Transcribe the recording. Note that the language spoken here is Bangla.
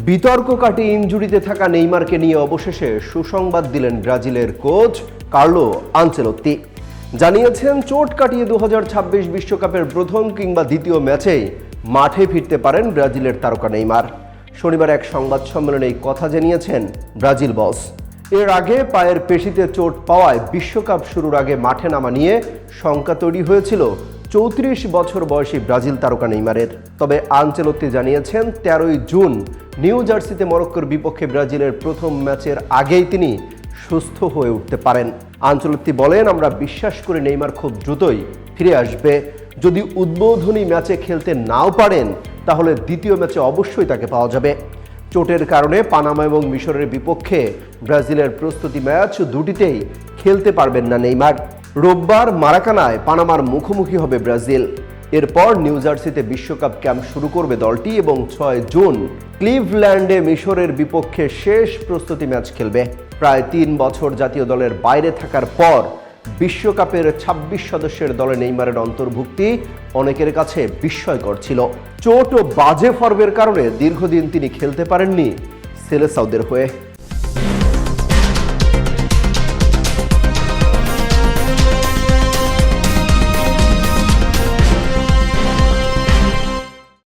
বিতর্ক কাটিয়ে ইনজুরিতে থাকা নেইমারকে নিয়ে অবশেষে সুসংবাদ দিলেন ব্রাজিলের কোচ কার্লো আনচেলত্তি। জানিয়েছেন চোট কাটিয়ে 2026 বিশ্বকাপের প্রথম কিংবা দ্বিতীয় ম্যাচেই মাঠে ফিরতে পারেন ব্রাজিলের তারকা নেইমার। শনিবার এক সংবাদ সম্মেলনে এই কথা জানিয়েছেন ব্রাজিল বস। এর আগে পায়ের পেশিতে চোট পাওয়ায় বিশ্বকাপ শুরুর আগে মাঠে নামা নিয়ে শঙ্কা তৈরি হয়েছিল 34 বছর বয়সী ব্রাজিল তারকা নেইমারের। তবে আনচেলত্তি জানিয়েছেন 13 জুন নিউ জার্সিতে মরক্কোর বিপক্ষে ব্রাজিলের প্রথম ম্যাচের আগেই তিনি সুস্থ হয়ে উঠতে পারেন। আনচেলত্তি বলেন, আমরা বিশ্বাস করি নেইমার খুব দ্রুতই ফিরে আসবে। যদি উদ্বোধনী ম্যাচে খেলতে নাও পারেন তাহলে দ্বিতীয় ম্যাচে অবশ্যই তাকে পাওয়া যাবে। চোটের কারণে পানামা এবং মিশরের বিপক্ষে ব্রাজিলের প্রস্তুতি ম্যাচ দুটিতেই খেলতে পারবেন না নেইমার। রোববার মারাকানায় পানামার মুখোমুখি হবে ব্রাজিল। এরপর নিউ জার্সিতে বিশ্বকাপ ক্যাম্প শুরু করবে দলটি এবং 6 জুন ক্লিভল্যান্ডে মিশরের বিপক্ষে শেষ প্রস্তুতি ম্যাচ খেলবে। প্রায় 3 বছর জাতীয় দলের বাইরে থাকার পর বিশ্বকাপের 26 সদস্যের দলে নেইমারের অন্তর্ভুক্তি অনেকের কাছে বিস্ময়কর ছিল। চোট ও বাজে ফর্মের কারণে দীর্ঘদিন তিনি খেলতে পারেননি সেলেসাওদের হয়ে।